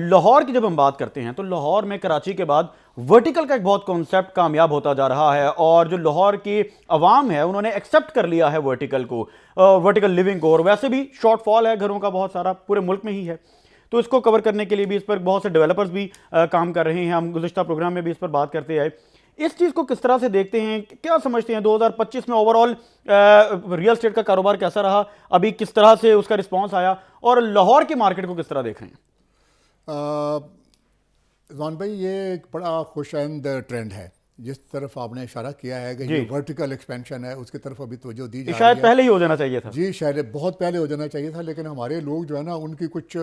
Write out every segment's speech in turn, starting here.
लाहौर की जब हम बात करते हैं तो लाहौर में कराची के बाद वर्टिकल का एक बहुत कॉन्सेप्ट कामयाब होता जा रहा है और जो लाहौर की आवाम है उन्होंने एक्सेप्ट कर लिया है वर्टिकल को, वर्टिकल लिविंग को। और वैसे भी शॉर्टफॉल है घरों का बहुत सारा, पूरे मुल्क में ही है। तो इसको कवर करने के लिए भी इस पर बहुत से डेवलपर्स भी काम कर रहे हैं। हम गुज़िश्ता प्रोग्राम में भी इस पर बात करते आए। इस चीज़ को किस तरह से देखते हैं, क्या समझते हैं 2025 में ओवरऑल रियल एस्टेट का कारोबार कैसा रहा, अभी किस तरह से उसका रिस्पॉन्स आया, और लाहौर की मार्केट को किस तरह देख रहे हैं? रिजवान भाई, ये एक बड़ा खुशआइंद ट्रेंड है जिस तरफ आपने इशारा किया है कि ये वर्टिकल एक्सपेंशन है उसकी तरफ अभी तवज्जो दी जा रही है। शायद पहले ही हो जाना चाहिए था। जी, शायद बहुत पहले हो जाना चाहिए था, लेकिन हमारे लोग जो है ना, उनकी कुछ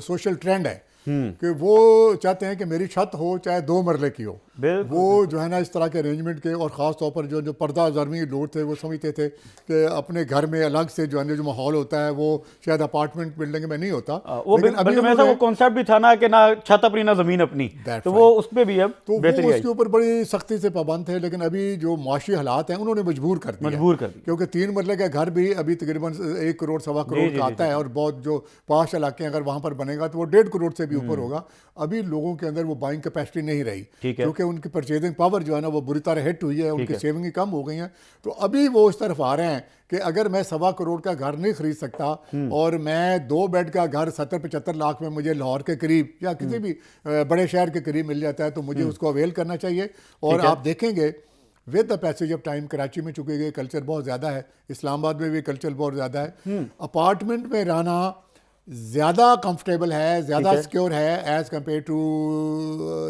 सोशल ट्रेंड है कि वो चाहते हैं कि मेरी छत हो चाहे 2 मरले की हो। वो जो है ना इस तरह के अरेंजमेंट के, और ख़ास तौर पर जो पर्दा ज़र्मी लोग थे वो समझते थे कि अपने घर में अलग से जो है जो माहौल होता है वो शायद अपार्टमेंट बिल्डिंग में नहीं होता। लेकिन अभी वो कॉन्सेप्ट भी था ना कि ना छत अपनी ना ज़मीन अपनी, तो वो उस पर भी अब बेहतरी आई। उसके ऊपर बड़ी सख्ती से पाबंद थे, लेकिन अभी जो माशी हालात हैं उन्होंने मजबूर कर दिया, क्योंकि 3 मरले का घर भी अभी तकरीबन 1 करोड़ सवा करोड़ का आता है, और बहुत जो पाश इलाके अगर वहाँ पर बनेगा तो वो 1.5 करोड़ से भी ऊपर होगा। अभी लोगों के अंदर वो बाइंग कैपेसिटी नहीं रही, क्योंकि उनकी परचेजिंग पावर जो है ना वो बुरी तरह हिट हुई है, उनकी सेविंग कम हो गई हैं। तो अभी वो इस तरफ आ रहे हैं कि अगर मैं 1.25 करोड़ का घर नहीं खरीद सकता और मैं 2 बेड का घर 70-75 लाख में मुझे लाहौर के करीब या किसी भी बड़े शहर के करीब मिल जाता है, तो मुझे उसको अवेल करना चाहिए। और आप देखेंगे with the passage of time Karachi में चूंकि ये कल्चर बहुत ज़्यादा है, इस्लामाबाद में भी कल्चर बहुत ज़्यादा है, अपार्टमेंट में रहना ज़्यादा कंफर्टेबल है, ज़्यादा सिक्योर है एज़ कम्पेयर टू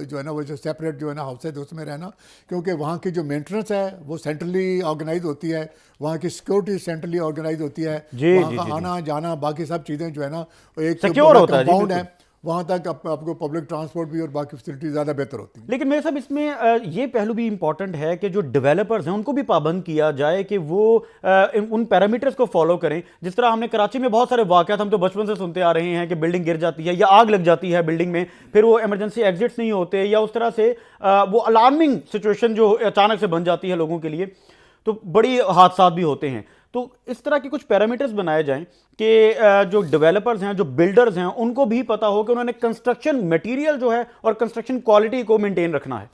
जो है ना वो जो सेपरेट जो है ना हाउस है उसमें रहना, क्योंकि वहाँ की जो मेंटेनेंस है वो सेंट्रली ऑर्गेनाइज होती है, वहाँ की सिक्योरिटी सेंट्रली ऑर्गेनाइज होती है, वहाँ का आना जाना बाकी सब चीज़ें जो है ना एक कंपाउंड है, वहाँ तक आपको पब्लिक ट्रांसपोर्ट भी और बाकी फैसिलिटी ज़्यादा बेहतर होती है। लेकिन मेरे साहब इसमें ये पहलू भी इंपॉर्टेंट है कि जो डेवलपर्स हैं उनको भी पाबंद किया जाए कि वो उन पैरामीटर्स को फॉलो करें। जिस तरह हमने कराची में बहुत सारे वाक़यात हम तो बचपन से सुनते आ रहे हैं कि बिल्डिंग गिर जाती है या आग लग जाती है बिल्डिंग में, फिर वो इमरजेंसी एग्जिट्स नहीं होते, या उस तरह से वो अलार्मिंग सिचुएशन जो अचानक से बन जाती है लोगों के लिए, तो बड़ी हादसा भी होते हैं। तो इस तरह के कुछ पैरामीटर्स बनाए जाएं कि जो डेवलपर्स हैं, जो बिल्डर्स हैं, उनको भी पता हो कि उन्होंने कंस्ट्रक्शन मटेरियल जो है और कंस्ट्रक्शन क्वालिटी को मेंटेन रखना है।